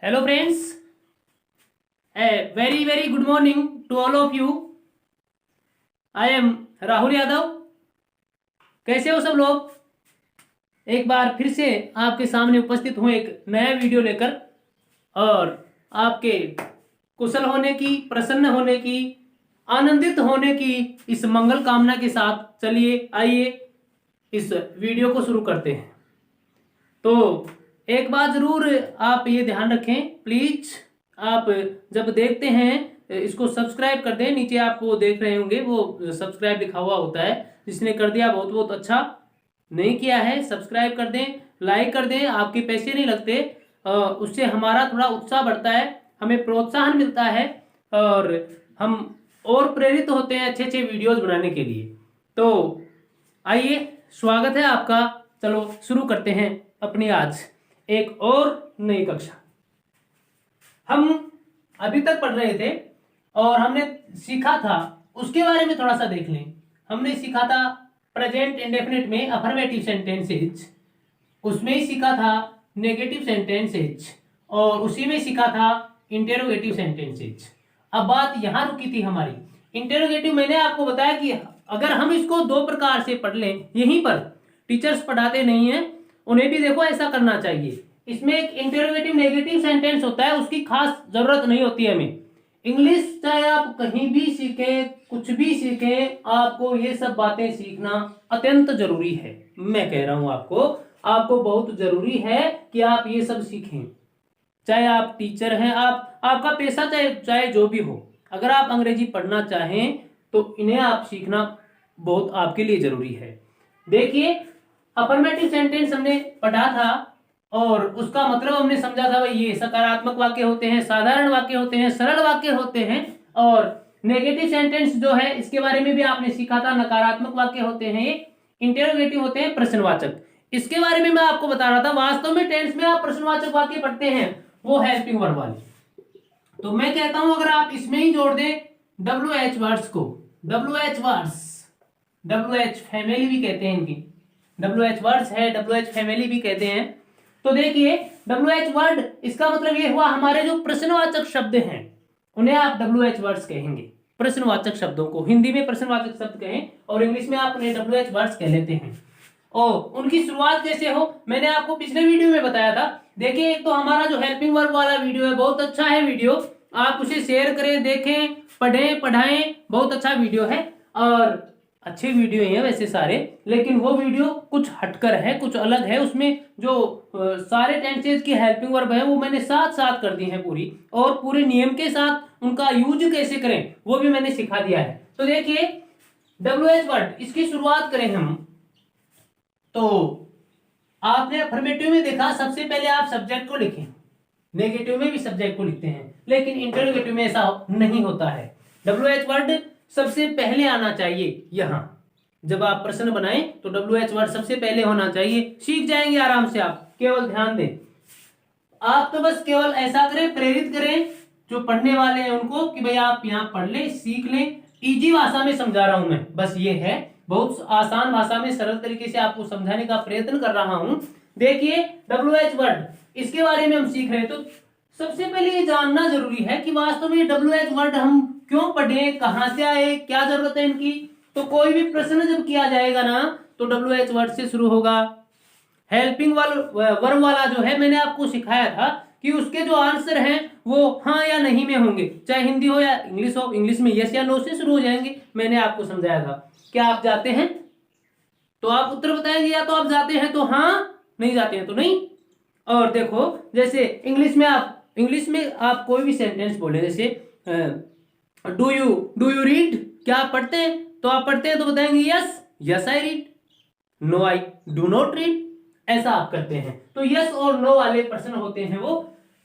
Hello friends, a very good morning to all of you. I am Rahul Yadav. कैसे हो सब लोग? एक बार फिर से आपके सामने उपस्थित हूँ एक नया वीडियो लेकर और आपके कुशल होने की, प्रसन्न होने की, आनंदित होने की इस मंगल कामना के साथ चलिए आइए इस वीडियो को शुरू करते हैं. तो एक बात जरूर आप ये ध्यान रखें प्लीज, आप जब देखते हैं इसको सब्सक्राइब कर दें. नीचे आप वो देख रहे होंगे वो सब्सक्राइब लिखा हुआ होता है. जिसने कर दिया बहुत बहुत अच्छा, नहीं किया है सब्सक्राइब कर दें, लाइक कर दें. आपके पैसे नहीं लगते, उससे हमारा थोड़ा उत्साह बढ़ता है, हमें प्रोत्साहन मिलता है और हम और प्रेरित होते हैं अच्छे अच्छे वीडियोस बनाने के लिए. तो आइए, स्वागत है आपका. चलो शुरू करते हैं अपनी आज एक और नई कक्षा. हम अभी तक पढ़ रहे थे और हमने सीखा था, उसके बारे में थोड़ा सा देख लें. हमने सीखा था प्रेजेंट इंडेफिनिट में अफर्मेटिव सेंटेंसेज, उसमें ही सीखा था नेगेटिव सेंटेंसेज और उसी में सीखा था इंटेरोगेटिव सेंटेंसेज. अब बात यहां रुकी थी हमारी. इंटेरोगेटिव मैंने आपको बताया कि अगर हम इसको दो प्रकार से पढ़ लें, यहीं पर टीचर्स पढ़ाते नहीं है, उन्हें भी देखो ऐसा करना चाहिए. इसमें एक इंटेरोगेटिव नेगेटिव सेंटेंस होता है, उसकी खास जरूरत नहीं होती है हमें. इंग्लिश चाहे आप कहीं भी सीखें, कुछ भी सीखें, आपको ये सब बातें सीखना अत्यंत जरूरी है. मैं कह रहा हूं आपको बहुत जरूरी है कि आप ये सब सीखें. चाहे आप टीचर हैं, आपका पेशा चाहे जो भी हो, अगर आप अंग्रेजी पढ़ना चाहें तो इन्हें आप सीखना बहुत आपके लिए जरूरी है. देखिए, अफर्मेटिव सेंटेंस हमने पढ़ा था और उसका मतलब हमने समझा था भाई ये सकारात्मक वाक्य होते हैं, साधारण वाक्य होते हैं, सरल वाक्य होते हैं. और नेगेटिव सेंटेंस जो है इसके बारे में भी आपने सीखा था, नकारात्मक वाक्य होते हैं, इंटेरोगेटिव होते हैं, प्रश्नवाचक. इसके बारे में मैं आपको बता रहा था. वास्तव में टेंस में आप प्रश्नवाचक वाक्य पढ़ते हैं, वो हेल्पिंग वर्ब वाली. तो मैं कहता हूं अगर आप इसमें ही जोड़ दें WH वर्ड्स को, WH वर्ड्स, WH फैमिली भी कहते हैं इनकी, WH वर्ड्स है, WH फैमिली भी कहते हैं. तो देखिए WH वर्ड, इसका मतलब ये हुआ हमारे जो प्रश्नवाचक शब्द हैं उन्हें आप WH वर्ड्स कहेंगे. प्रश्नवाचक शब्दों को हिंदी में प्रश्नवाचक शब्द कहें और इंग्लिश में आप उन्हें WH वर्ड्स कह लेते हैं. और उनकी शुरुआत कैसे हो, मैंने आपको पिछले वीडियो में बताया था. देखिए, एक तो हमारा जो हेल्पिंग वर्ब वाला वीडियो है, बहुत अच्छा है वीडियो, आप उसे शेयर करें, देखें, पढ़ें, पढ़ाएं. बहुत अच्छा वीडियो है और अच्छे वीडियो हैं वैसे सारे, लेकिन वो वीडियो कुछ हटकर है, कुछ अलग है. उसमें जो सारे टेंसेज की हेल्पिंग वर्ब है वो मैंने साथ साथ कर दी है पूरी, और पूरे नियम के साथ उनका यूज कैसे करें वो भी मैंने सिखा दिया है. तो देखिए WH वर्ड, इसकी शुरुआत करें हम. तो आपने अफर्मेटिव में देखा सबसे पहले आप सब्जेक्ट को लिखें, नेगेटिव में भी सब्जेक्ट को लिखते हैं, लेकिन इंटरोगेटिव में ऐसा नहीं होता है. WH वर्ड सबसे पहले आना चाहिए. यहां जब आप प्रश्न बनाएं तो WH वर्ड सबसे पहले होना चाहिए. सीख जाएंगे आराम से आप, केवल ध्यान दें. आप तो बस केवल ऐसा करें, प्रेरित करें जो पढ़ने वाले हैं उनको कि भाई आप यहाँ पढ़ लें, सीख लें. इजी भाषा में समझा रहा हूं मैं, बस ये है, बहुत आसान भाषा में सरल तरीके से आपको समझाने का प्रयत्न कर रहा हूं. देखिए WH वर्ड, इसके बारे में हम सीख रहे हैं. तो सबसे पहले ये जानना जरूरी है कि वास्तव में WH वर्ड हम क्यों पढ़े, कहां से आए, क्या जरूरत है इनकी. तो कोई भी प्रश्न जब किया जाएगा ना तो WH वर्ड से शुरू होगा. हेल्पिंग वर्ब वाला जो है मैंने आपको सिखाया था कि उसके जो आंसर हैं वो हाँ या नहीं में होंगे, चाहे हिंदी हो या इंग्लिश हो. इंग्लिश में यस या नो से शुरू हो जाएंगे, मैंने आपको समझाया था. क्या आप जाते हैं तो आप उत्तर बताएंगे, या तो आप जाते हैं तो हाँ, नहीं जाते हैं तो नहीं. और देखो जैसे इंग्लिश में आप कोई भी सेंटेंस बोले, जैसे डू यू रीड, क्या आप पढ़ते हैं, तो आप पढ़ते हैं तो बताएंगे yes I read, no I do not read. ऐसा आप करते हैं. तो यस और नो वाले प्रश्न होते हैं वो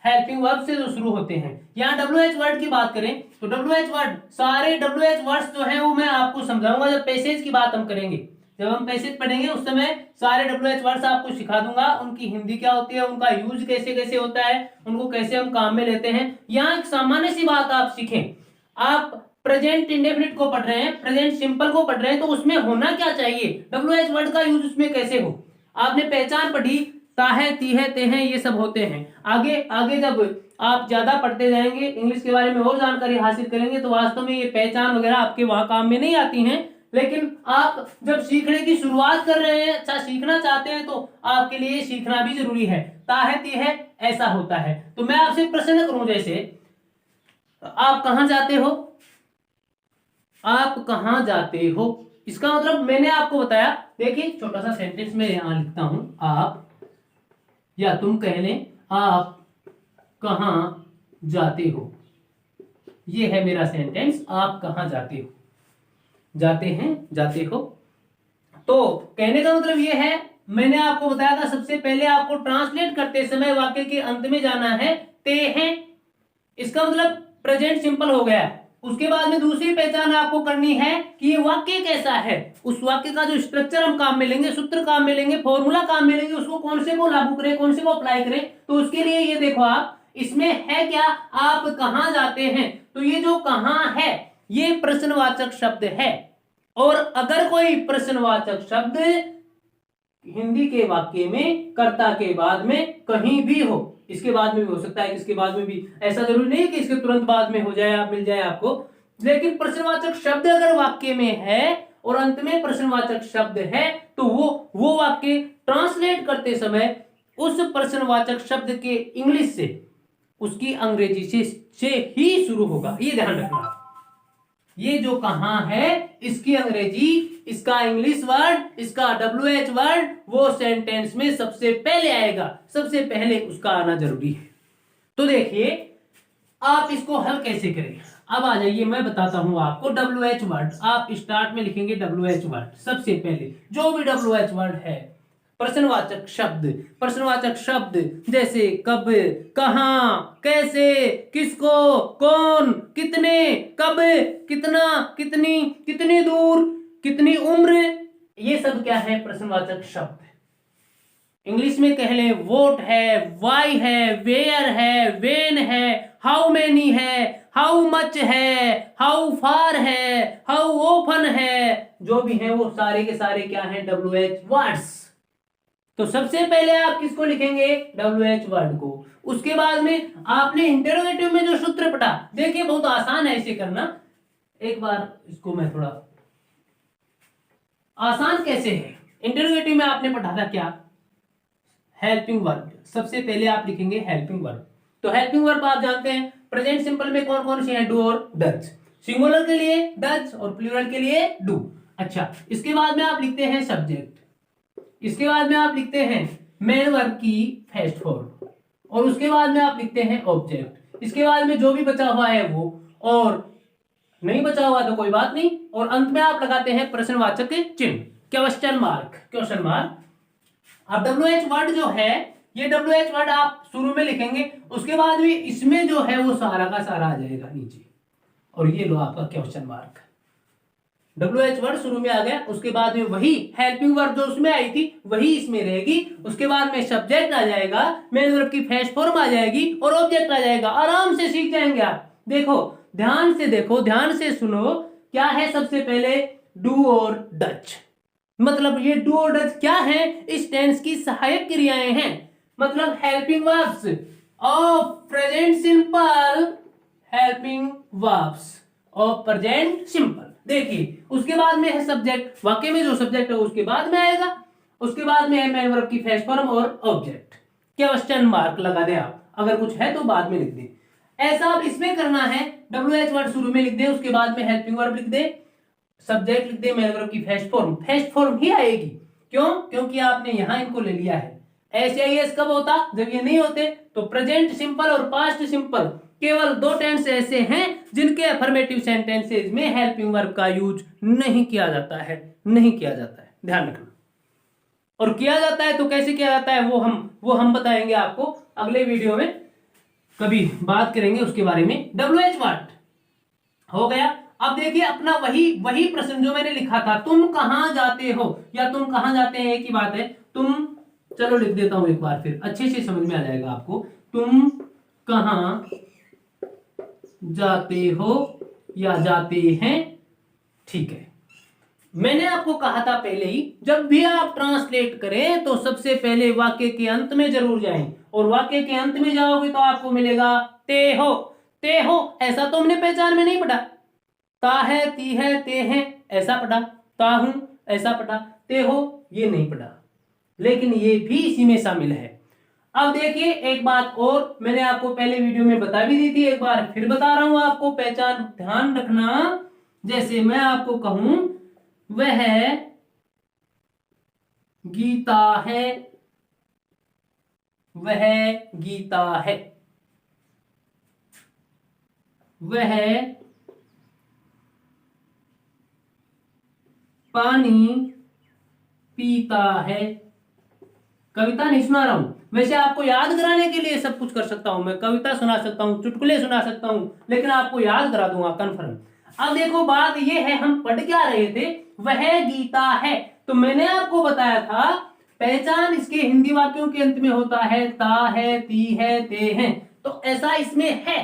हेल्पिंग वर्ब से जो शुरू होते हैं. यहाँ WH वर्ड की बात करें तो WH वर्ड, सारे WH वर्ड्स जो है वो मैं आपको समझाऊंगा जब पैसेज की बात हम करेंगे. जब हम पैसेज पढ़ेंगे उस समय सारे WH वर्ड्स आपको सिखा दूंगा. उनकी हिंदी क्या होती है, उनका यूज कैसे कैसे होता है, उनको कैसे हम काम में लेते हैं. यहाँ एक सामान्य सी बात आप सीखें. आप प्रेजेंट इंडेफिनिट को पढ़ रहे हैं, प्रेजेंट सिंपल को पढ़ रहे हैं, तो उसमें होना क्या चाहिए, WH वर्ड का यूज उसमें कैसे हो. आपने पहचान पढ़ी ताहे तीहे तेहे ये सब होते हैं। आगे आगे जब आप ज्यादा पढ़ते जाएंगे, इंग्लिश के बारे में और जानकारी हासिल करेंगे, तो वास्तव में ये पहचान वगैरह आपके वहां काम में नहीं आती हैं। लेकिन आप जब सीखने की शुरुआत कर रहे हैं, अच्छा सीखना चाहते हैं, तो आपके लिए सीखना भी जरूरी है। ताहे तीहे ऐसा होता है। तो मैं आपसे प्रश्न करूं, जैसे आप कहां जाते हो, आप कहां जाते हो, इसका मतलब मैंने आपको बताया। देखिए छोटा सा सेंटेंस में यहां लिखता हूं, आप या तुम कह लें, आप कहां जाते हो, ये है मेरा सेंटेंस। आप कहां जाते हो, जाते हैं, जाते हो। तो कहने का मतलब ये है, मैंने आपको बताया था सबसे पहले आपको ट्रांसलेट करते समय वाक्य के अंत में जाना है ते हैं, इसका मतलब प्रेजेंट सिंपल हो गया। उसके बाद में दूसरी पहचान आपको करनी है कि ये वाक्य कैसा है, उस वाक्य का जो स्ट्रक्चर हम काम में लेंगे, सूत्र काम में लेंगे, फॉर्मूला काम में लेंगे, उसको कौन से को लागू करें, कौन से को अप्लाई करें। तो उसके लिए ये देखो, आप इसमें है क्या, आप कहां जाते हैं, तो ये जो कहां है ये प्रश्नवाचक शब्द है। और अगर कोई प्रश्नवाचक शब्द हिंदी के वाक्य में कर्ता के बाद में कहीं भी हो, इसके बाद में भी हो सकता है, इसके बाद में भी, ऐसा जरूरी नहीं है कि इसके तुरंत बाद में हो जाए, आप मिल जाए आपको। लेकिन प्रश्नवाचक शब्द अगर वाक्य में है और अंत में प्रश्नवाचक शब्द है, तो वो वाक्य ट्रांसलेट करते समय उस प्रश्नवाचक शब्द के इंग्लिश से, उसकी अंग्रेजी से ही शुरू होगा। ये ध्यान रखना, ये जो कहां है इसकी अंग्रेजी, इसका इंग्लिश वर्ड, इसका WH वर्ड, वो सेंटेंस में सबसे पहले आएगा, सबसे पहले उसका आना जरूरी है। तो देखिए आप इसको हल कैसे करें। अब आ जाइए, मैं बताता हूं आपको WH वर्ड। आप स्टार्ट में लिखेंगे WH वर्ड, सबसे पहले जो भी WH वर्ड है, प्रश्नवाचक शब्द, प्रश्नवाचक शब्द जैसे कब, कहां, कैसे, किसको, कौन, कितने, कब, कितना, कितनी, कितनी दूर, कितनी उम्र, ये सब क्या है, प्रश्नवाचक शब्द। इंग्लिश में कह लें वोट है, वाई है, वेयर है, वेन है, हाउ मेनी है, हाउ मच है, हाउ फार है, हाउ ओपन है, जो भी है वो सारे के सारे क्या हैं, WH वर्ड्स। तो सबसे पहले आप किसको लिखेंगे, WH वर्ड को। उसके बाद में आपने इंटरोगेटिव में जो सूत्र पढ़ा, देखिए बहुत आसान है इसे करना। एक बार इसको मैं थोड़ा, आसान कैसे है, इंटरोगेटिव में आपने पढ़ा था क्या, हेल्पिंग वर्ब। सबसे पहले आप लिखेंगे हेल्पिंग वर्ब। तो हेल्पिंग वर्ब आप जानते हैं प्रेजेंट सिंपल में कौन कौन से हैं, डू और डच। सिंगुलर के लिए डच और प्लूरल के लिए डू। अच्छा, इसके बाद में आप लिखते हैं सब्जेक्ट, इसके बाद में आप लिखते हैं मेन वर्ब की फर्स्ट फॉर्म, और उसके बाद में आप लिखते हैं ऑब्जेक्ट। इसके बाद में जो भी बचा हुआ है वो, और नहीं बचा हुआ तो कोई बात नहीं, और अंत में आप लगाते हैं प्रश्नवाचक चिन्ह, क्वेश्चन मार्क, क्वेश्चन मार्क। अब WH वर्ड जो है, ये WH वर्ड आप शुरू में लिखेंगे, उसके बाद भी इसमें जो है वो सारा का सारा आ जाएगा नीचे, और ये लो आपका क्वेश्चन मार्क। WH वर्ड शुरू में आ गया, उसके बाद में वही हेल्पिंग वर्ब जो उसमें आई थी वही इसमें रहेगी, उसके बाद में सब्जेक्ट आ जाएगा, मेन वर्ब की फर्स्ट फॉर्म आ जाएगी, और ऑब्जेक्ट आ जाएगा। आराम से सीख जाएंगे आप। देखो ध्यान से, देखो ध्यान से सुनो, क्या है सबसे पहले, डू और डच। मतलब ये डू और डच क्या है, इस टेंस की सहायक क्रियाएं हैं, मतलब helping verbs of present simple, helping verbs of present simple. देखिए उसके बाद में है सब्जेक्ट, वाक्य में जो सब्जेक्ट है उसके बाद में आएगा, उसके बाद में है मेन वर्ब की फर्स्ट फॉर्म और ऑब्जेक्ट। क्वेश्चन मार्क लगा दें आप, अगर कुछ है तो बाद में लिख दें। ऐसा आप इसमें करना है, WH वर्ड शुरू में लिख दें, उसके बाद में हेल्पिंग वर्ब लिख दें, सब्जेक्ट लिख दें, मेन वर्ब की फर्स्ट फॉर्म ही आएगी। क्यों, क्योंकि आपने यहां इनको ले लिया है। SIS कब होता, जब ये नहीं होते। तो प्रेजेंट सिंपल और पास्ट सिंपल केवल दो टेंस ऐसे हैं जिनके अफर्मेटिव सेंटेंसेस में हेल्पिंग वर्ब का यूज नहीं किया जाता है, नहीं किया जाता है, ध्यान रखना। और किया जाता है तो कैसे किया जाता है वो हम बताएंगे आपको अगले वीडियो में, कभी बात करेंगे उसके बारे में। WH वर्ड हो गया। अब देखिए अपना वही प्रश्न जो मैंने लिखा था, तुम कहां जाते हो या तुम कहां जाते हैं, एक ही बात है। तुम, चलो लिख देता हूं एक बार, फिर अच्छे से समझ में आ जाएगा आपको। तुम कहां जाते हो या जाते हैं, ठीक है। मैंने आपको कहा था पहले ही, जब भी आप ट्रांसलेट करें तो सबसे पहले वाक्य के अंत में जरूर जाएं, और वाक्य के अंत में जाओगे तो आपको मिलेगा ते हो। ते हो ऐसा तो हमने पहचान में नहीं पढ़ा, ता है, ती है, ते हैं ऐसा पढ़ा, ता हूं ऐसा पढ़ा, ते हो ये नहीं पढ़ा, लेकिन ये भी इसी में शामिल है। अब देखिए एक बात और मैंने आपको पहले वीडियो में बता भी दी थी, एक बार फिर बता रहा हूं आपको, पहचान ध्यान रखना। जैसे मैं आपको कहूं वह गीता है, वह गीता है, वह पानी पीता है। कविता नहीं सुना रहा हूं, वैसे आपको याद कराने के लिए सब कुछ कर सकता हूं, मैं कविता सुना सकता हूं, चुटकुले सुना सकता हूं, लेकिन आपको याद करा दूंगा कंफर्म। अब देखो बात ये है, हम पढ़ क्या रहे थे, वह गीता है, तो मैंने आपको बताया था पहचान इसके हिंदी वाक्यों के अंत में होता है, ता है, ती है, ते हैं, तो ऐसा इसमें है,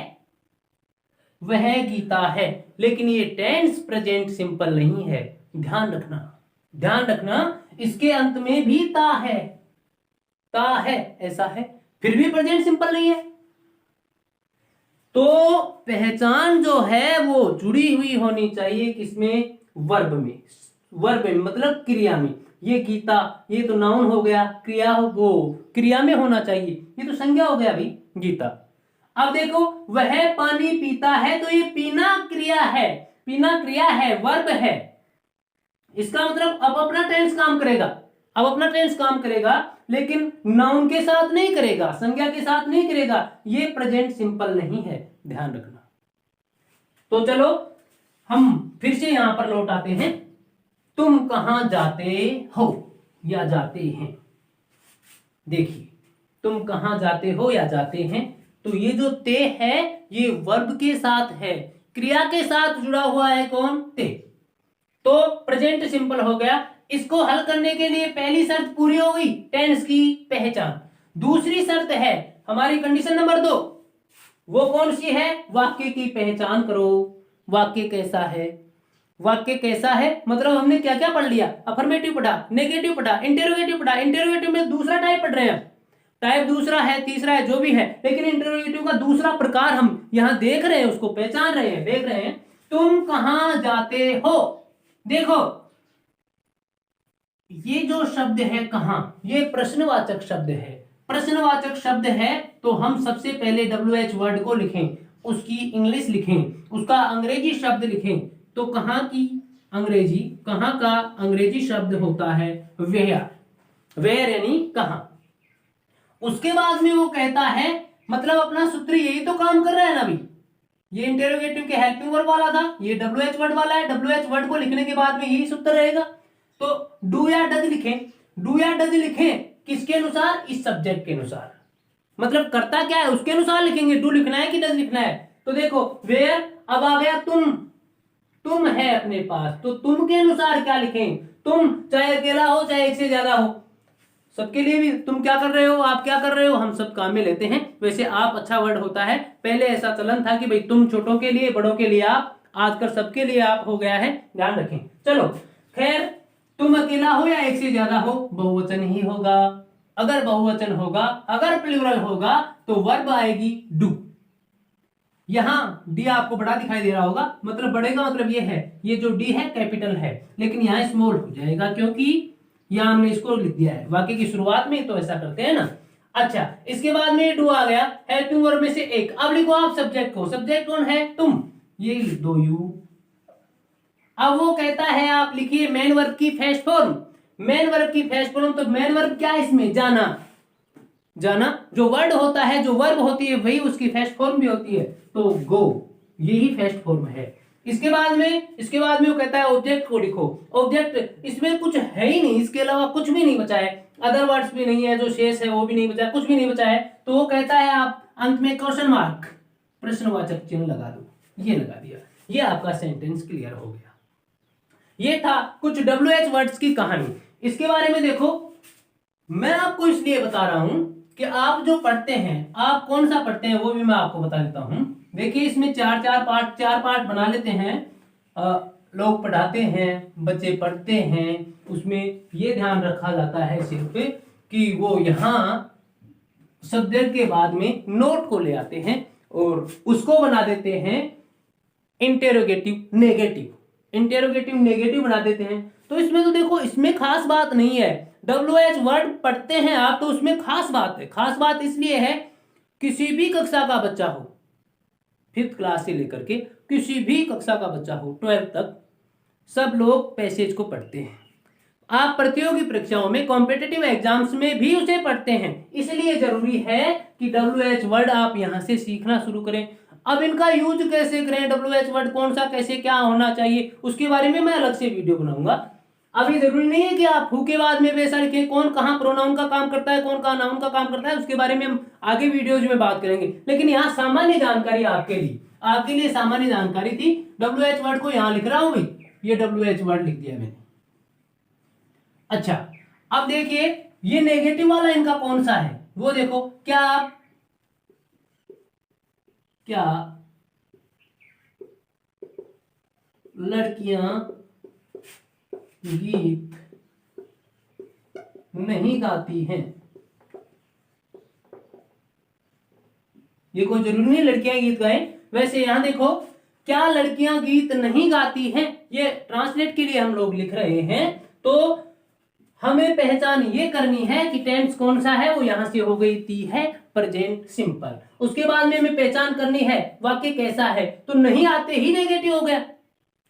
वह गीता है, लेकिन ये टेंस प्रेजेंट सिंपल नहीं है, ध्यान रखना, ध्यान रखना, इसके अंत में भी ता है ऐसा है, फिर भी प्रेजेंट सिंपल नहीं है। तो पहचान जो है वो जुड़ी हुई होनी चाहिए किसमें, वर्ब में, वर्ब में मतलब क्रिया में। ये गीता ये तो नाउन हो गया, क्रिया हो वो क्रिया में होना चाहिए, ये तो संज्ञा हो गया भाई गीता। अब देखो वह पानी पीता है, तो ये पीना क्रिया है, पीना क्रिया है, वर्ब है, इसका मतलब अब अपना टेंस काम करेगा, अब अपना टेंस काम करेगा, लेकिन नाउन के साथ नहीं करेगा, संज्ञा के साथ नहीं करेगा, ये प्रेजेंट सिंपल नहीं है, ध्यान रखना। तो चलो हम फिर से यहां पर लौट आते हैं, तुम कहां जाते हो या जाते हैं। देखिए तुम कहां जाते हो या जाते हैं, तो ये जो ते है ये वर्ब के साथ है, क्रिया के साथ जुड़ा हुआ है कौन, ते, तो प्रेजेंट सिंपल हो गया। इसको हल करने के लिए पहली शर्त पूरी हो गई, टेंस की पहचान। दूसरी शर्त है हमारी कंडीशन नंबर 2, वो कौन सी है, वाक्य की पहचान करो, वाक्य कैसा है, वाक्य कैसा है मतलब हमने क्या क्या पढ़ लिया, अफर्मेटिव पढ़ा, नेगेटिव पढ़ा, इंटेरोगेटिव पढ़ा, इंटेरोगेटिव में दूसरा टाइप पढ़ रहे हैं, टाइप दूसरा है, तीसरा है, जो भी है, लेकिन इंटेरोगेटिव का दूसरा प्रकार हम यहां देख रहे हैं, उसको पहचान रहे हैं, देख रहे हैं। तुम कहां जाते हो, देखो ये जो शब्द है कहां, ये प्रश्नवाचक शब्द है, प्रश्नवाचक शब्द है, तो हम सबसे पहले WH वर्ड को लिखें, उसकी इंग्लिश लिखें, उसका अंग्रेजी शब्द लिखें, तो कहां की अंग्रेजी, कहां का अंग्रेजी शब्द होता है वेयर, वेयर यानी कहां। उसके बाद में वो कहता है, मतलब अपना सूत्र यही तो काम कर रहा है ना अभी, ये इंटेरोगेटिव के हेल्पिंग वर्ब वाला था, ये WH वर्ड वाला है, WH वर्ड को लिखने के बाद में यही सूत्र रहेगा, तो डू या डज लिखें, डू या डज लिखें किसके अनुसार, इस सब्जेक्ट के अनुसार, मतलब करता क्या है उसके अनुसार लिखेंगे, डू लिखना है कि डज लिखना है। तो देखो वेयर, अब आ गया तुम है अपने पास, तो तुम के अनुसार क्या लिखें, तुम चाहे अकेला हो चाहे एक से ज्यादा हो, सबके लिए भी तुम क्या कर रहे हो, आप क्या कर रहे हो, हम सब काम में लेते हैं। वैसे आप अच्छा वर्ड होता है, पहले ऐसा चलन था कि भाई तुम छोटों के लिए बड़ों के लिए आप, आजकल सबके लिए आप हो गया है, ध्यान रखें। चलो खैर, तुम अकेला हो या एक से ज्यादा हो, बहुवचन ही होगा, अगर बहुवचन होगा, अगर प्लूरल होगा तो वर्ब आएगी डू। यहां डी आपको बड़ा दिखाई दे रहा होगा, मतलब बड़े का मतलब ये है, ये जो डी है कैपिटल है, लेकिन यहां स्मॉल हो जाएगा क्योंकि यहां हमने इसको लिख दिया है, वाक्य की शुरुआत में तो ऐसा करते हैं ना। अच्छा इसके बाद में डू आ गया, हेल्पिंग वर्ब में से एक। अब लिखो आप सब्जेक्ट को, सब्जेक्ट कौन है, तुम, ये लिख दो यू। अब वो कहता है आप लिखिए मेन वर्ब की फर्स्ट फॉर्म, मेन वर्ब की फर्स्ट फॉर्म, तो मेन वर्ब क्या है इसमें, जाना, जाना जो वर्ड होता है, जो वर्ब होती है वही उसकी फर्स्ट फॉर्म भी होती है, तो गो, यही फर्स्ट फॉर्म है। इसके बाद में वो कहता है ऑब्जेक्ट को लिखो, ऑब्जेक्ट इसमें कुछ है ही नहीं, इसके अलावा कुछ भी नहीं बचा है, अदर वर्ड्स भी नहीं है, जो शेष है वो भी नहीं बचा, कुछ भी नहीं बचा है, तो वो कहता है आप अंत में क्वेश्चन मार्क, प्रश्नवाचक चिन्ह लगा दो, ये लगा दिया, ये आपका सेंटेंस क्लियर हो गया। ये था कुछ WH वर्ड्स की कहानी। इसके बारे में देखो, मैं आपको इसलिए बता रहा हूं कि आप जो पढ़ते हैं, आप कौन सा पढ़ते हैं वो भी मैं आपको बता देता हूं। देखिए इसमें चार पार्ट बना लेते हैं, लोग पढ़ाते हैं, बच्चे पढ़ते हैं, उसमें ये ध्यान रखा जाता है सिर्फ कि वो यहाँ सब्जेक्ट के बाद में नोट को ले आते हैं और उसको बना देते हैं इंटेरोगेटिव नेगेटिव बना देते हैं। तो इसमें तो देखो, इसमें खास बात नहीं है। WH वर्ड पढ़ते हैं आप तो उसमें खास बात है। खास बात इसलिए है, किसी भी कक्षा का बच्चा हो, 5th क्लास से लेकर के किसी भी कक्षा का बच्चा हो 12th तक, सब लोग पैसेज को पढ़ते हैं। आप प्रतियोगी परीक्षाओं में, कॉम्पिटिटिव एग्जाम्स में भी उसे पढ़ते हैं। इसलिए जरूरी है कि WH वर्ड आप यहां से सीखना शुरू करें। अब इनका यूज कैसे करें, WH वर्ड कौन सा कैसे क्या होना चाहिए, उसके बारे में मैं अलग से वीडियो बनाऊंगा। अभी जरूरी नहीं है कि आप हु के बाद में वैसा लिखें, कौन कहाँ प्रोनाउन का काम करता है, कौन कहाँ नाउन का काम करता है, उसके बारे में हम आगे वीडियोज में बात करेंगे। लेकिन यहाँ सामान्य जानकारी आपके लिए सामान्य जानकारी थी। WH वर्ड को यहाँ लिख रहा हूं भाई, ये WH वर्ड लिख दिया मैंने। अच्छा, अब देखिए ये नेगेटिव वाला इनका कौन सा है वो देखो। क्या लड़कियां गीत नहीं गाती हैं? ये कोई जरूरी नहीं लड़कियां गीत गाएं। वैसे यहां देखो, क्या लड़कियां गीत नहीं गाती हैं, ये ट्रांसलेट के लिए हम लोग लिख रहे हैं। तो हमें पहचान ये करनी है कि टेंस कौन सा है, वो यहां से हो गई ती है प्रेजेंट सिंपल। उसके बाद में हमें पहचान करनी है वाक्य कैसा है। तो नहीं आते ही नेगेटिव हो गया,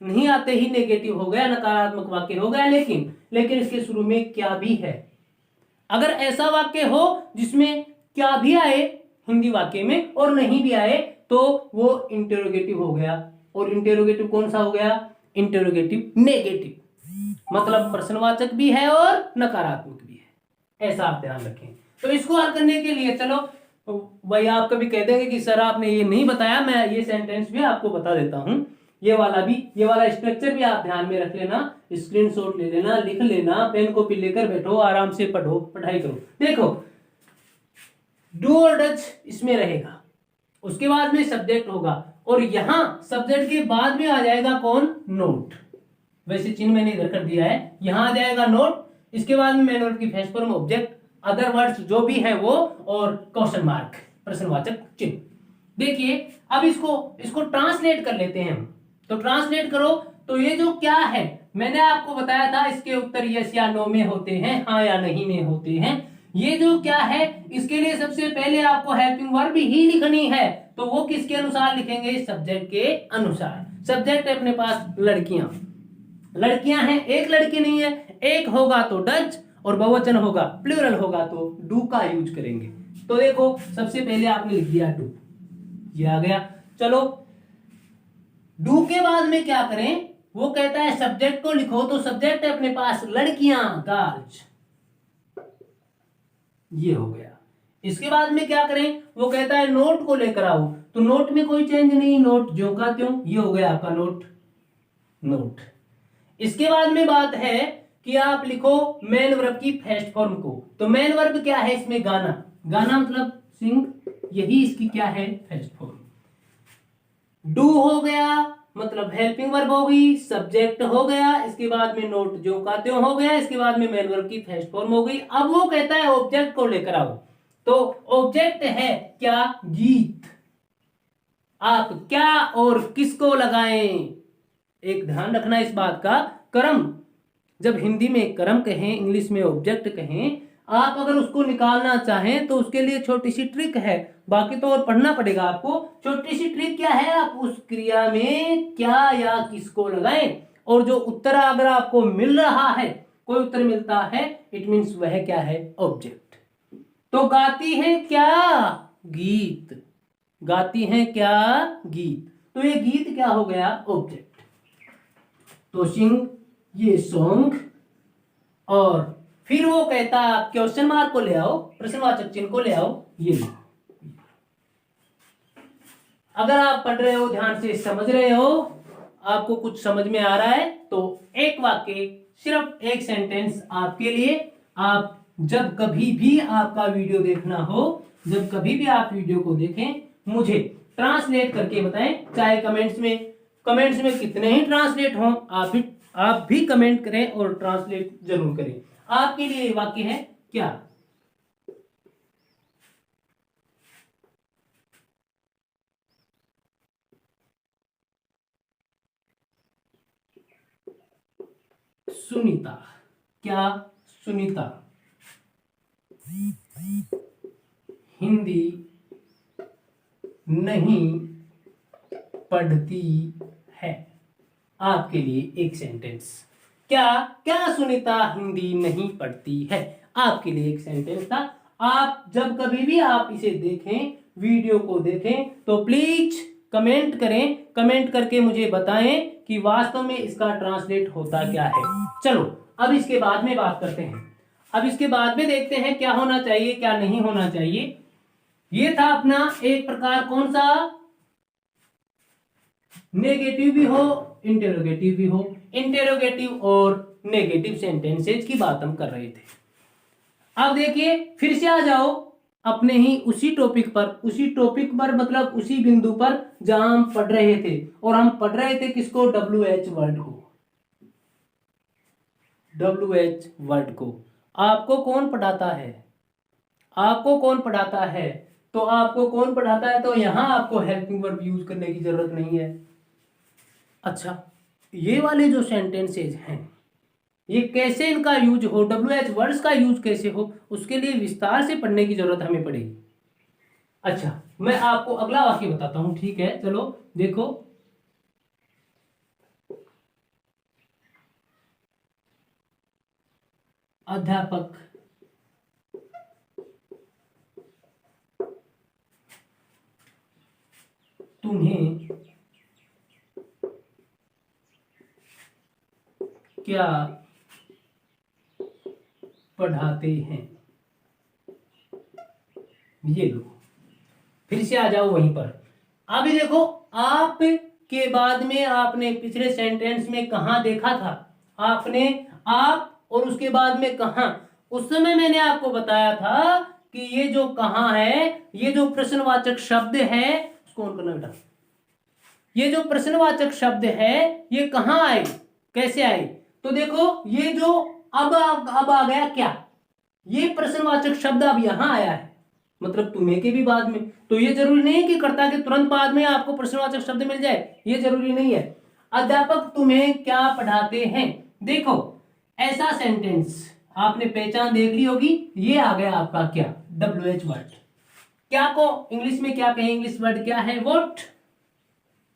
नहीं आते ही नेगेटिव हो गया, नकारात्मक वाक्य हो गया। लेकिन इसके शुरू में क्या भी है। अगर ऐसा वाक्य हो जिसमें क्या भी आए हिंदी वाक्य में और नहीं भी आए तो वो इंटेरोगेटिव हो गया। और इंटेरोगेटिव कौन सा हो गया? इंटेरोगेटिव नेगेटिव, मतलब प्रश्नवाचक भी है और नकारात्मक भी है। ऐसा आप ध्यान रखें। तो इसको हल करने के लिए चलो भाई, आप कभी कह देंगे कि सर आपने ये नहीं बताया, मैं ये सेंटेंस भी आपको बता देता हूं। ये वाला स्ट्रक्चर भी आप ध्यान में रख लेना, स्क्रीनशॉट ले लेना, लिख लेना, पेन कॉपी लेकर बैठो, आराम से पढ़ो, पढ़ाई करो। देखो, डू और डच इसमें रहेगा, उसके बाद में सब्जेक्ट होगा और यहां सब्जेक्ट के बाद में आ जाएगा कौन? नोट। वैसे चिन्ह मैंने इधर कर दिया है, यहां आ जाएगा नोट, इसके बाद में मेन वर्ब की first form object, other words जो भी है वो, और क्वेश्चन मार्क प्रश्नवाचक चिन्ह। देखिए अब इसको ट्रांसलेट कर लेते हैं हम। तो ट्रांसलेट करो तो ये जो क्या है, मैंने आपको बताया था इसके उत्तर यस या नो में होते हैं, हाँ या नहीं में होते हैं। ये जो क्या है, इसके लिए सबसे पहले आपको हेल्पिंग वर्ब ही लिखनी है। तो वो किसके अनुसार लिखेंगे? सब्जेक्ट के अनुसार। सब्जेक्ट है अपने पास लड़कियां हैं, एक लड़की नहीं है। एक होगा तो डच और बहुवचन होगा, प्लूरल होगा तो डू का यूज करेंगे। तो देखो सबसे पहले आपने लिख दिया डू, ये आ गया। चलो डू के बाद में क्या करें? वो कहता है सब्जेक्ट को लिखो, तो सब्जेक्ट है अपने पास लड़कियां, गर्ल्स, ये हो गया। इसके बाद में क्या करें? वो कहता है नोट को लेकर आओ, तो नोट में कोई चेंज नहीं, नोट ज्यों का त्यों, ये हो गया आपका नोट। इसके बाद में बात है कि आप लिखो मेन वर्ब की फर्स्ट फॉर्म को। तो मेन वर्ब क्या है इसमें? गाना मतलब सिंग, यही इसकी क्या है? First form. डू हो गया मतलब हेल्पिंग वर्ब हो गई, सब्जेक्ट हो गया, इसके बाद में नोट ज्यों का त्यों हो गया, इसके बाद में मेन वर्ब की फर्स्ट फॉर्म हो गई। अब वो कहता है ऑब्जेक्ट को लेकर आओ, तो ऑब्जेक्ट है क्या? गीत। आप क्या और किसको लगाएं? एक ध्यान रखना इस बात का, कर्म जब हिंदी में कर्म कहें, इंग्लिश में ऑब्जेक्ट कहें, आप अगर उसको निकालना चाहें तो उसके लिए छोटी सी ट्रिक है, बाकी तो और पढ़ना पड़ेगा आपको। छोटी सी ट्रिक क्या है? आप उस क्रिया में क्या या किसको लगाएं, और जो उत्तर अगर आपको मिल रहा है, कोई उत्तर मिलता है, इट मीन्स वह क्या है? ऑब्जेक्ट। तो गाती है क्या? गीत। गाती है क्या? गीत। तो ये गीत क्या हो गया? ऑब्जेक्ट। तो सिंग, ये सॉन्ग, और फिर वो कहता है आप क्वेश्चन मार्क को ले आओ, प्रश्नवाचक चिन्ह को ले आओ, ये। अगर आप पढ़ रहे हो, ध्यान से समझ रहे हो, आपको कुछ समझ में आ रहा है, तो एक वाक्य, सिर्फ एक सेंटेंस आपके लिए। आप जब कभी भी आपका वीडियो देखना हो, जब कभी भी आप वीडियो को देखें, मुझे ट्रांसलेट करके बताएं, चाहे कमेंट्स में कमेंट्स में कितने ही ट्रांसलेट हों, आप भी कमेंट करें और ट्रांसलेट जरूर करें। आपके लिए वाक्य है क्या? सुनीता। क्या? सुनीता हिंदी नहीं पढ़ती है। आपके लिए एक सेंटेंस। क्या? क्या सुनीता हिंदी नहीं पढ़ती है? आपके लिए एक सेंटेंस था। आप जब कभी भी आप इसे देखें, वीडियो को देखें, तो प्लीज कमेंट करें, कमेंट करके मुझे बताएं कि वास्तव में इसका ट्रांसलेट होता क्या है। चलो अब इसके बाद में बात करते हैं। अब इसके बाद में देखते हैं क्या होना चाहिए, क्या नहीं होना चाहिए। ये था अपना एक प्रकार, कौन सा? नेगेटिव भी हो, इंटेरोगेटिव भी हो। इंटेरोगेटिव और नेगेटिव सेंटेंसेज की बात हम कर रहे थे। अब देखिए फिर से आ जाओ अपने ही उसी टॉपिक पर मतलब उसी बिंदु पर जहां हम पढ़ रहे थे। और हम पढ़ रहे थे किसको? WH वर्ड को। WH वर्ड को आपको कौन पढ़ाता है? आपको कौन पढ़ाता है? तो आपको कौन पढ़ाता है, तो यहां आपको हेल्पिंग वर्ब यूज करने की जरूरत नहीं है। अच्छा, ये वाले जो सेंटेंसेज हैं, ये कैसे इनका यूज हो, WH वर्ड्स का यूज कैसे हो, उसके लिए विस्तार से पढ़ने की जरूरत हमें पड़ेगी। अच्छा, मैं आपको अगला वाक्य बताता हूं, ठीक है? चलो देखो, अध्यापक तुम्हें क्या पढ़ाते हैं? ये लो, फिर से आ जाओ वहीं पर। अभी देखो, आप के बाद में आपने पिछले सेंटेंस में कहां देखा था? आपने आप और उसके बाद में कहां? उस समय मैंने आपको बताया था कि ये जो कहां है, ये जो प्रश्नवाचक शब्द है, उसको ऑन करना बेटा। ये जो प्रश्नवाचक शब्द है, ये कहां आए, कैसे आए? तो देखो, ये जो अब आ गया क्या? ये प्रश्नवाचक शब्द अब यहां आया है, मतलब तुम्हें के भी बाद में। तो ये जरूरी नहीं है कि कर्ता के तुरंत बाद में आपको प्रश्नवाचक शब्द मिल जाए, ये जरूरी नहीं है। अध्यापक तुम्हें क्या पढ़ाते हैं? देखो, ऐसा सेंटेंस आपने पहचान देख ली होगी। ये आ गया आपका क्या? WH word. क्या को इंग्लिश में क्या कहें? इंग्लिश वर्ड क्या है? वोट।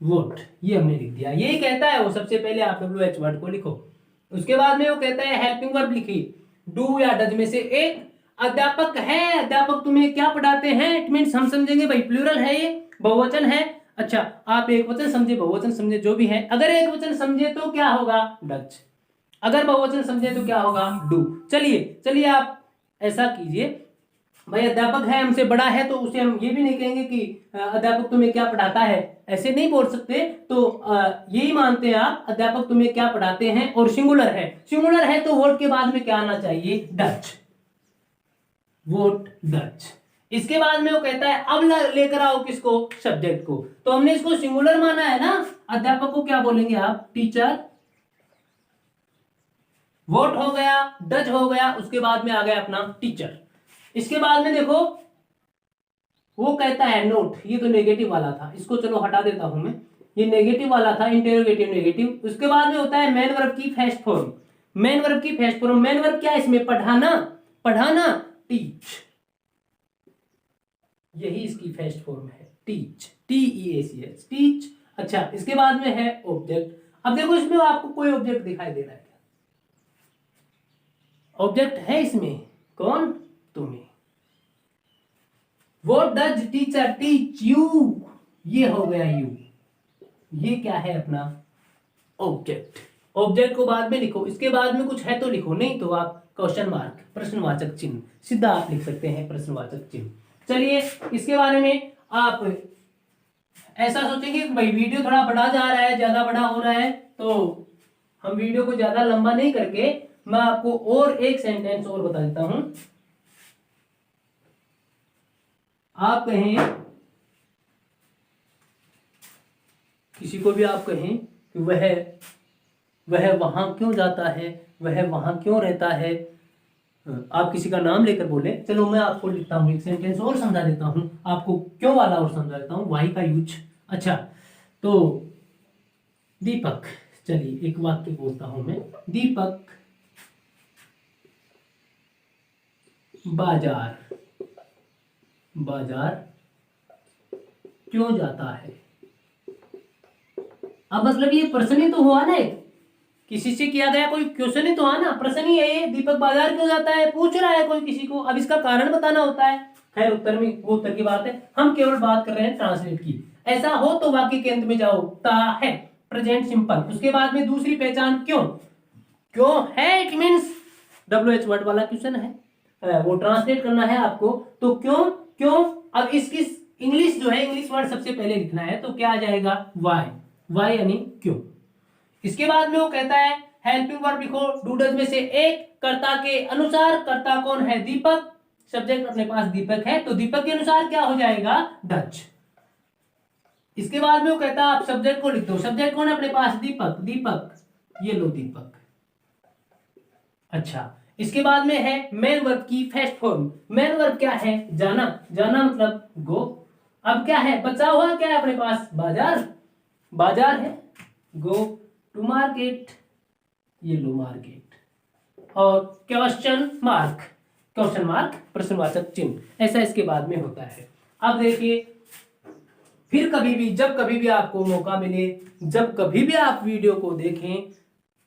वोट, ये हमने लिख दिया। यही कहता है वो, सबसे पहले आप WH वर्ड को लिखो, उसके बाद में वो कहता है हेल्पिंग वर्ब लिखिए, डू या डज में से एक। अध्यापक है, अध्यापक तुम्हें क्या पढ़ाते हैं, इट मीन्स हम समझेंगे भाई प्लूरल है, ये बहुवचन है। अच्छा, आप एक वचन समझे, बहुवचन समझे, जो भी है। अगर एक वचन समझे तो क्या होगा? डज। अगर बहुवचन समझे तो क्या होगा? डू। चलिए चलिए, आप ऐसा कीजिए भाई, अध्यापक है, हमसे बड़ा है, तो उसे हम ये भी नहीं कहेंगे कि अध्यापक तुम्हें क्या पढ़ाता है, ऐसे नहीं बोल सकते। तो यही मानते हैं आप, अध्यापक तुम्हें क्या पढ़ाते हैं, और सिंगुलर है। सिंगुलर है तो वोट के बाद में क्या आना चाहिए? डच। Vote Dutch. इसके बाद में वो कहता है अब लेकर आओ किसको? सब्जेक्ट को। तो हमने इसको सिंगुलर माना है ना, अध्यापक को क्या बोलेंगे आप? टीचर। वोट हो गया, डच हो गया, उसके बाद में आ गया अपना टीचर। इसके बाद में देखो, वो कहता है नोट। ये तो नेगेटिव वाला था, इसको चलो हटा देता हूं मैं, ये नेगेटिव वाला था, इंटेरोगेटिव नेगेटिव। उसके बाद में होता है मेन वर्ब की फर्स्ट फॉर्म। मेन वर्ब की फर्स्ट फॉर्म, मेन वर्ब क्या है इसमें? पढ़ाना। पढ़ाना, टीच। यही इसकी फर्स्ट फॉर्म है, टीच, TEACH, टीच। अच्छा, इसके बाद में है ऑब्जेक्ट। अब देखो, इसमें आपको कोई ऑब्जेक्ट दिखाई दे रहा है क्या? ऑब्जेक्ट है इसमें, कौन? तुम्हें। What does teacher teach you? ये हो गया यू। ये क्या है अपना? ऑब्जेक्ट। ऑब्जेक्ट को बाद में लिखो, इसके बाद में कुछ है तो लिखो, नहीं तो आप क्वेश्चन मार्क, प्रश्नवाचक चिन्ह, सीधा आप लिख सकते हैं प्रश्नवाचक चिन्ह। चलिए, इसके बारे में आप ऐसा सोचेंगे कि भाई वीडियो थोड़ा बड़ा जा रहा है, ज्यादा बड़ा हो रहा है, तो हम वीडियो को ज्यादा लंबा नहीं करके मैं आपको और एक सेंटेंस और बता देता हूं। आप कहें किसी को भी आप कहें कि वह वहाँ क्यों जाता है, वह वहाँ क्यों रहता है, आप किसी का नाम लेकर बोले। चलो मैं आपको लिखता हूँ एक सेंटेंस और समझा देता हूँ आपको, क्यों वाला और समझा देता हूँ, वाई का यूज। अच्छा, तो दीपक, चलिए एक वाक्य बोलता हूं मैं। दीपक बाजार क्यों जाता है। अब मतलब ये प्रश्न ही तो हुआ ना, एक किसी से किया गया कोई क्वेश्चन ही तो हुआ ना, प्रश्न ही है ये। दीपक बाजार क्यों जाता है, पूछ रहा है कोई किसी को, अब इसका कारण बताना होता है। खैर उत्तर में वो उत्तर की बात है, हम केवल बात कर रहे हैं ट्रांसलेट की। ऐसा हो तो वाक्य के अंत में जाओ ता है, प्रेजेंट सिंपल, उसके बाद में दूसरी पहचान क्यों। क्यों है इट मीन्स WH वर्ड वाला क्वेश्चन है, वो ट्रांसलेट करना है आपको। तो क्यों अब इसकी इंग्लिश जो है, इंग्लिश वर्ड सबसे पहले लिखना है, तो क्या आ जाएगा, वाई यानी क्यों। इसके बाद में वो कहता है हेल्पिंग वर्ब लिखो, डूडल्स में से एक कर्ता के अनुसार, कर्ता कौन है, दीपक, सब्जेक्ट अपने पास दीपक है, तो दीपक के अनुसार क्या हो जाएगा, डच। इसके बाद में वो कहता है आप सब्जेक्ट को लिख दो, सब्जेक्ट कौन है अपने पास, दीपक, ये लो दीपक। अच्छा, इसके बाद में है मेन वर्ब की फर्स्ट फॉर्म। मेन वर्ब क्या है, जाना मतलब गो। अब क्या है, बचा हुआ क्या है अपने पास, बाजार है, गो टू मार्केट, ये लो मार्केट। और क्वेश्चन मार्क प्रश्नवाचक चिन्ह, ऐसा इसके बाद में होता है। अब देखिए, फिर कभी भी, जब कभी भी आपको मौका मिले, जब कभी भी आप वीडियो को देखें,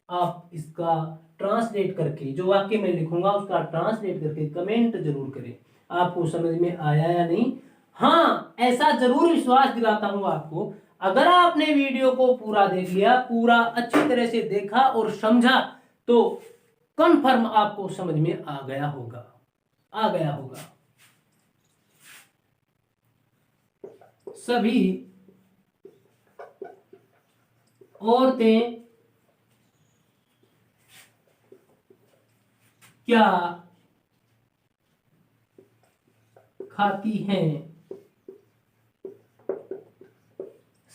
आप इसका ट्रांसलेट करके, जो वाक्य मैं लिखूंगा उसका ट्रांसलेट करके कमेंट जरूर करें, आपको समझ में आया या नहीं। हाँ, ऐसा जरूर विश्वास दिलाता हूं आपको, अगर आपने वीडियो को पूरा देख लिया, पूरा अच्छी तरह से देखा और समझा, तो कन्फर्म आपको समझ में आ गया होगा। सभी औरतें क्या खाती हैं,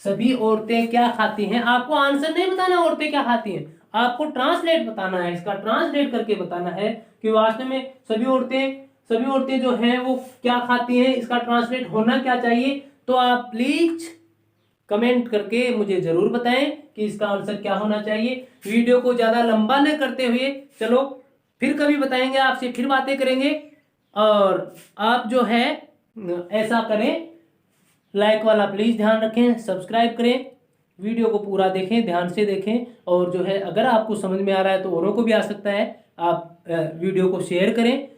सभी औरतें क्या खाती हैं। आपको आंसर नहीं बताना औरतें क्या खाती हैं, आपको ट्रांसलेट बताना है, इसका ट्रांसलेट करके बताना है कि वास्तव में सभी औरतें जो हैं वो क्या खाती हैं, इसका ट्रांसलेट होना क्या चाहिए। तो आप प्लीज कमेंट करके मुझे जरूर बताएं कि इसका आंसर क्या होना चाहिए। वीडियो को ज्यादा लंबा न करते हुए, चलो फिर कभी बताएंगे आपसे, फिर बातें करेंगे। और आप जो है ऐसा करें, लाइक वाला प्लीज ध्यान रखें, सब्सक्राइब करें, वीडियो को पूरा देखें, ध्यान से देखें। और जो है अगर आपको समझ में आ रहा है तो औरों को भी आ सकता है, आप वीडियो को शेयर करें।